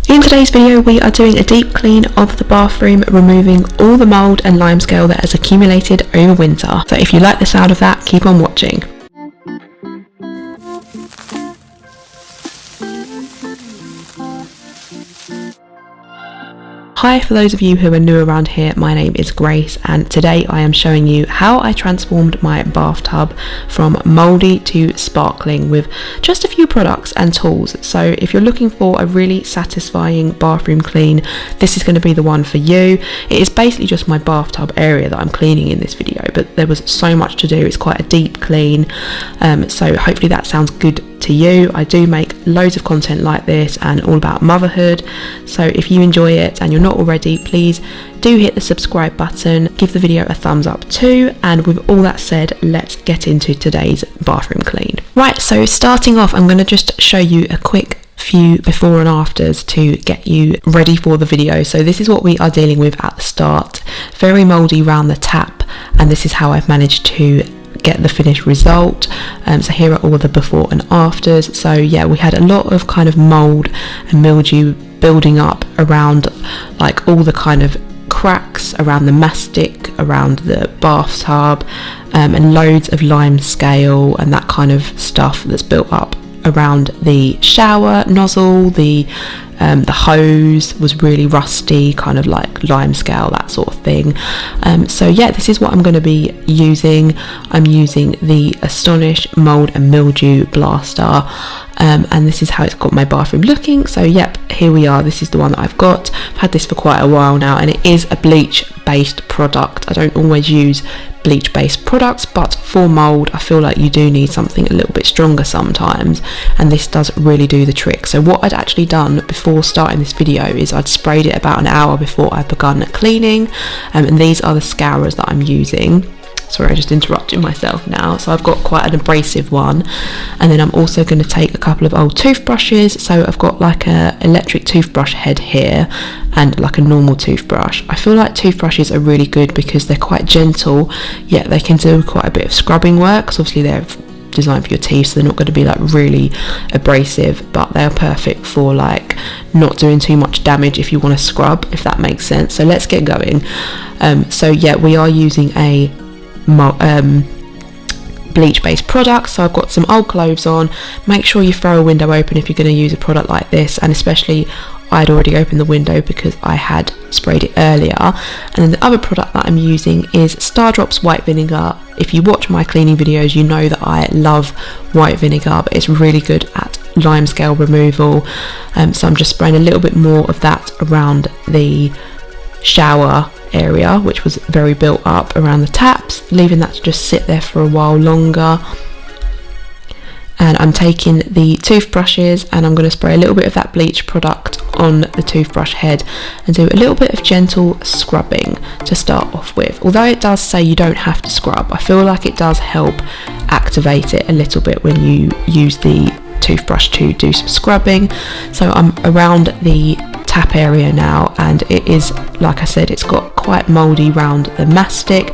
In today's video we are doing a deep clean of the bathroom, removing all the mould and limescale that has accumulated over winter. So if you like the sound of that, keep on watching. Hi, for those of you who are new around here, my name is Grace and today I am showing you how I transformed my bathtub from mouldy to sparkling with just a few products and tools. So if you're looking for a really satisfying bathroom clean, this is going to be the one for you. It is basically just my bathtub area that I'm cleaning in this video, but there was so much to do. It's quite a deep clean, so hopefully that sounds good to you. I do make loads of content like this and all about motherhood, so if you enjoy it and you're not already, please do hit the subscribe button, give the video a thumbs up too, and with all that said, let's get into today's bathroom clean. Right, so starting off, I'm going to just show you a quick few before and afters to get you ready for the video. So this is what we are dealing with at the start. Very mouldy around the tap, and this is how I've managed to get the finished result. So here are all the before and afters. So yeah, we had a lot of kind of mould and mildew building up around like all the kind of cracks around the mastic, around the bathtub, and loads of limescale and that kind of stuff that's built up around the shower nozzle. The hose was really rusty, kind of like limescale, that sort of thing. So yeah, this is what I'm going to be using. I'm using the Astonish Mould and Mildew Blaster, and this is how it's got my bathroom looking. So yep, here we are. This is the one that I've got. I've had this for quite a while now, and it is a bleach based product. I don't always use bleach based products, but for mould I feel like you do need something a little bit stronger sometimes, and this does really do the trick. So what I'd actually done before starting this video is I'd sprayed it about an hour before I begun cleaning, and these are the scourers that I'm using. Sorry, I just interrupted myself now. So I've got quite an abrasive one, and then I'm also going to take a couple of old toothbrushes. So I've got like a electric toothbrush head here and like a normal toothbrush. I feel like toothbrushes are really good because they're quite gentle, yet they can do quite a bit of scrubbing work, because obviously they're designed for your teeth, so they're not going to be like really abrasive, but they're perfect for like not doing too much damage if you want to scrub, if that makes sense. So let's get going. So yeah, we are using a bleach based product. So I've got some old clothes on. Make sure you throw a window open if you're going to use a product like this, and especially I'd already opened the window because I had sprayed it earlier. And then the other product that I'm using is Star Drops white vinegar. If you watch my cleaning videos, you know that I love white vinegar, but it's really good at limescale removal. So I'm just spraying a little bit more of that around the shower area, which was very built up around the taps, leaving that to just sit there for a while longer. And I'm taking the toothbrushes and I'm going to spray a little bit of that bleach product on the toothbrush head and do a little bit of gentle scrubbing to start off with. Although it does say you don't have to scrub, I feel like it does help activate it a little bit when you use the toothbrush to do some scrubbing. So I'm around the tap area now, and it is, like I said, it's got quite mouldy around the mastic,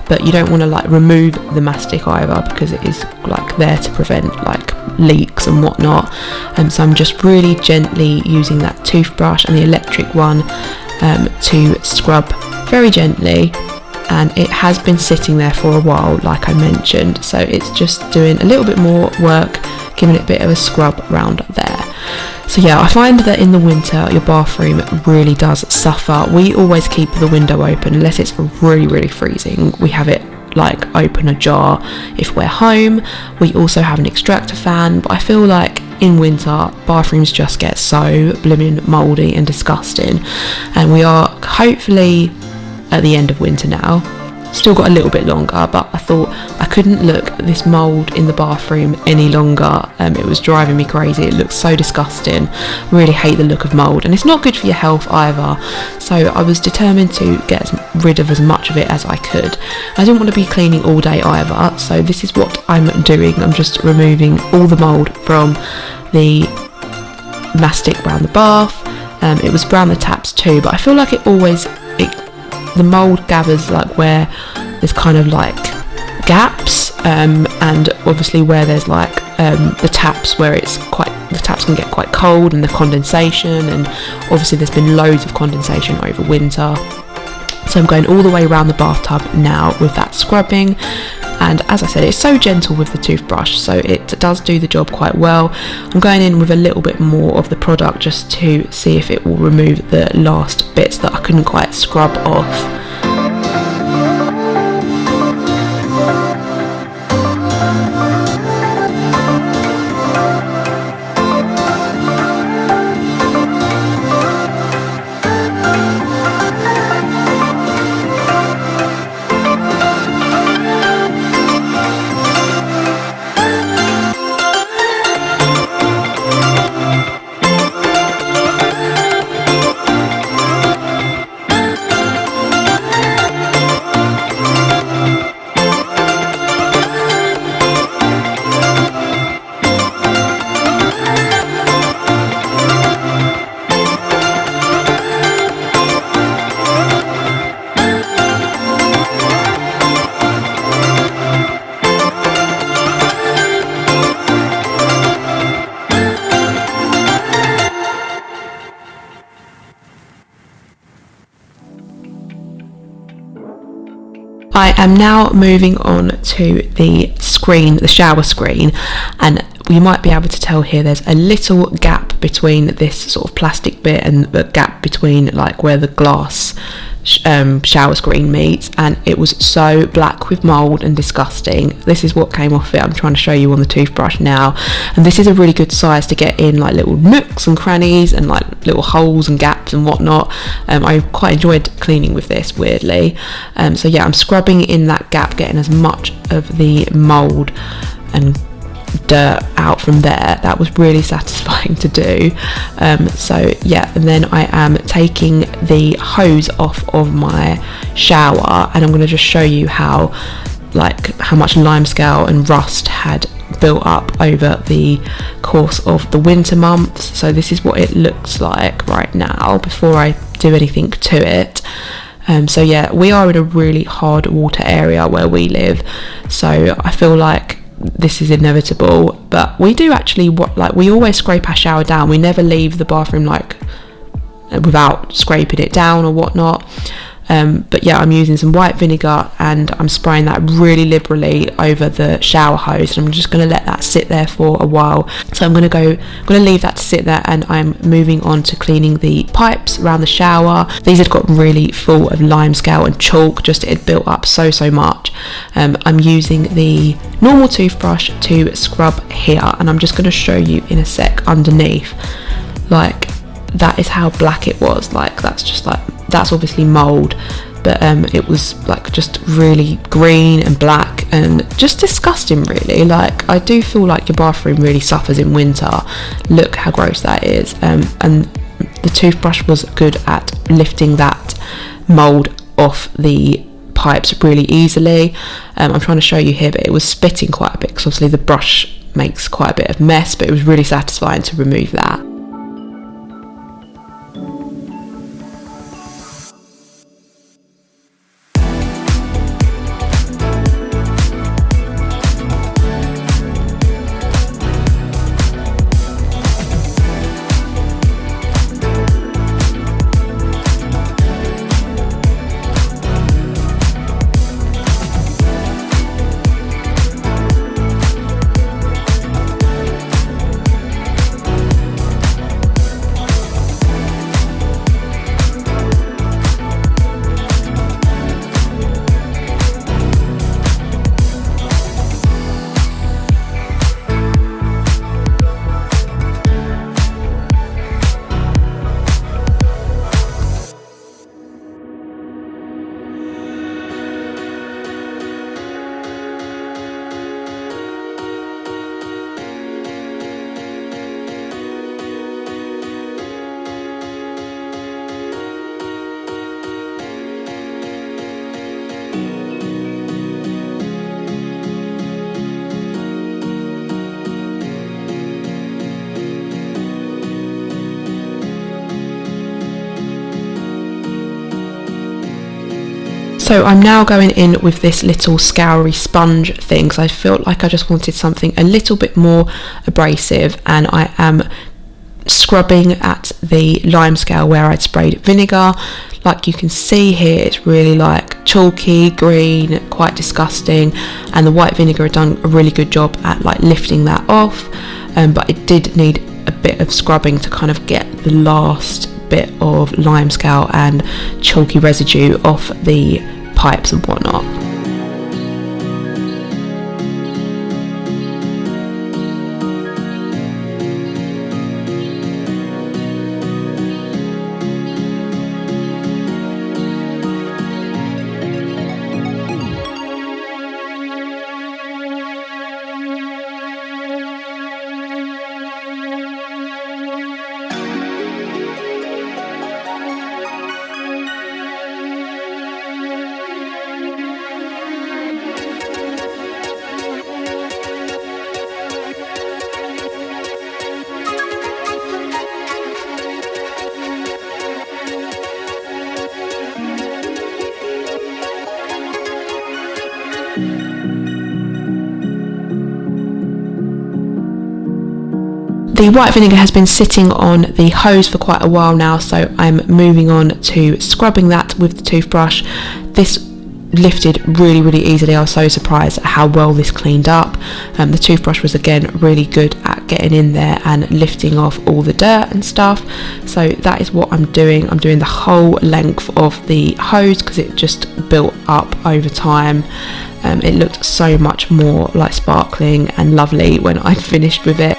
but you don't want to like remove the mastic either, because it is like there to prevent like leaks and whatnot. And so I'm just really gently using that toothbrush and the electric one to scrub very gently, and it has been sitting there for a while like I mentioned, so it's just doing a little bit more work, giving it a bit of a scrub around there. So yeah, I find that in the winter your bathroom really does suffer. We always keep the window open unless it's really freezing. We have it like open ajar if we're home. We also have an extractor fan, but I feel like in winter bathrooms just get so blooming mouldy and disgusting, and we are hopefully at the end of winter now. Still got a little bit longer, but I thought I couldn't look at this mould in the bathroom any longer. It was driving me crazy. It looks so disgusting. Really hate the look of mould, and it's not good for your health either. So I was determined to get rid of as much of it as I could. I didn't want to be cleaning all day either, so this is what I'm doing. I'm just removing all the mould from the mastic around the bath. It was around the taps too, but I feel like the mould gathers like where there's kind of like gaps, and obviously where there's like the taps where it's quite the taps can get quite cold, and the condensation, and obviously there's been loads of condensation over winter. So I'm going all the way around the bathtub now with that scrubbing, and as I said, it's so gentle with the toothbrush, so it does do the job quite well. I'm going in with a little bit more of the product just to see if it will remove the last bits that I couldn't quite scrub off. I am now moving on to the screen, the shower screen, and you might be able to tell here there's a little gap between this sort of plastic bit and the gap between like where the glass shower screen meets, and it was so black with mould and disgusting. This is what came off it. I'm trying to show you on the toothbrush now, and this is a really good size to get in like little nooks and crannies and like little holes and gaps and whatnot. I quite enjoyed cleaning with this, weirdly. So yeah, I'm scrubbing in that gap, getting as much of the mould and dirt out from there. That was really satisfying to do. So yeah, and then I am taking the hose off of my shower, and I'm going to just show you how much limescale and rust had built up over the course of the winter months. So this is what it looks like right now before I do anything to it. So yeah, we are in a really hard water area where we live, so I feel like this is inevitable, but we do actually we always scrape our shower down. We never leave the bathroom without scraping it down or whatnot. But yeah, I'm using some white vinegar and I'm spraying that really liberally over the shower hose, and I'm just going to let that sit there for a while. So I'm going to leave that to sit there, and I'm moving on to cleaning the pipes around the shower. These had got really full of limescale and chalk, just it had built up so much. I'm using the normal toothbrush to scrub here, and I'm just going to show you in a sec underneath. Like, that is how black it was. That's obviously mould, but it was just really green and black and just disgusting, really. I do feel like your bathroom really suffers in winter. Look how gross that is. And the toothbrush was good at lifting that mould off the pipes really easily. I'm trying to show you here, but it was spitting quite a bit because obviously the brush makes quite a bit of mess, but it was really satisfying to remove that. So I'm now going in with this little scoury sponge thing because I felt like I just wanted something a little bit more abrasive, and I am scrubbing at the Limescale where I'd sprayed vinegar. Like you can see here, it's really like chalky, green, quite disgusting, and the white vinegar had done a really good job at like lifting that off, but it did need a bit of scrubbing to kind of get the last bit of Limescale and chalky residue off the pipes and whatnot. The white vinegar has been sitting on the hose for quite a while now, so I'm moving on to scrubbing that with the toothbrush. This lifted really easily. I was so surprised at how well this cleaned up. The toothbrush was again really good at getting in there and lifting off all the dirt and stuff. So that is what I'm doing. I'm doing the whole length of the hose because it just built up over time. It looked so much more like sparkling and lovely when I'd finished with it.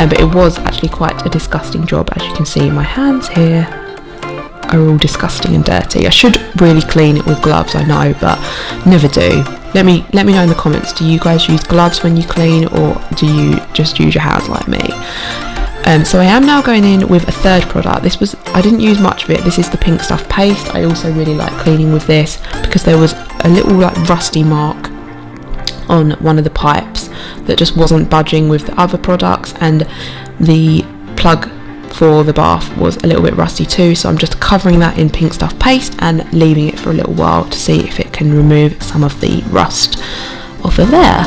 But it was actually quite a disgusting job. As you can see, my hands here are all disgusting and dirty. I should really clean it with gloves, I know, but never do. Let me know in the comments, do you guys use gloves when you clean, or do you just use your hands like me? So I am now going in with a third product. I didn't use much of it. This is the Pink Stuff paste. I also really like cleaning with this because there was a little like rusty mark on one of the pipes that just wasn't budging with the other products, and the plug for the bath was a little bit rusty too, so I'm just covering that in Pink Stuff paste and leaving it for a little while to see if it can remove some of the rust off of there.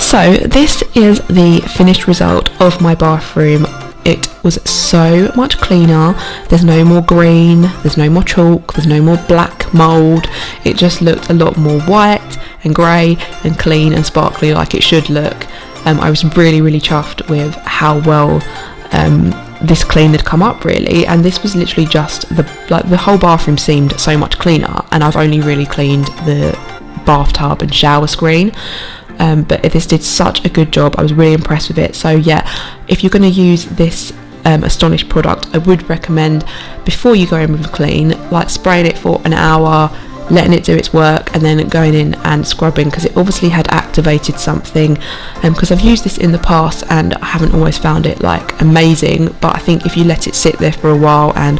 So this is the finished result of my bathroom. It was so much cleaner. There's no more green, there's no more chalk, there's no more black mould. It just looked a lot more white and grey and clean and sparkly like it should look. I was really chuffed with how well this clean had come up really, and this was literally just the whole bathroom seemed so much cleaner, and I've only really cleaned the bathtub and shower screen. But this did such a good job. I was really impressed with it. So yeah, if you're going to use this Astonish product, I would recommend before you go in with a clean, like spraying it for an hour, letting it do its work, and then going in and scrubbing, because it obviously had activated something. Because I've used this in the past and I haven't always found it like amazing, but I think if you let it sit there for a while and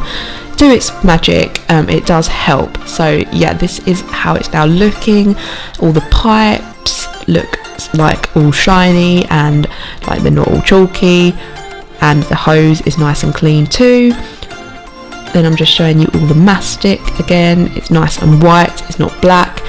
do its magic, it does help. So yeah, this is how it's now looking. All the pipes look like all shiny and like they're not all chalky, and the hose is nice and clean too. then I'm just showing you all the mastic again. It's nice and white, it's not black,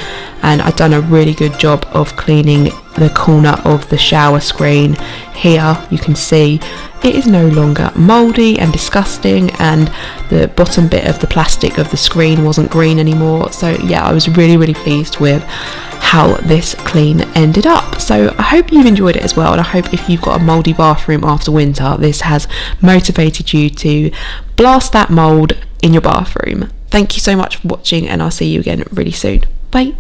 and I've done a really good job of cleaning the corner of the shower screen. Here you can see it is no longer mouldy and disgusting, and the bottom bit of the plastic of the screen wasn't green anymore. So yeah, I was really pleased with how this clean ended up. So I hope you've enjoyed it as well, and I hope if you've got a mouldy bathroom after winter, this has motivated you to blast that mould in your bathroom. Thank you so much for watching, and I'll see you again really soon. Bye.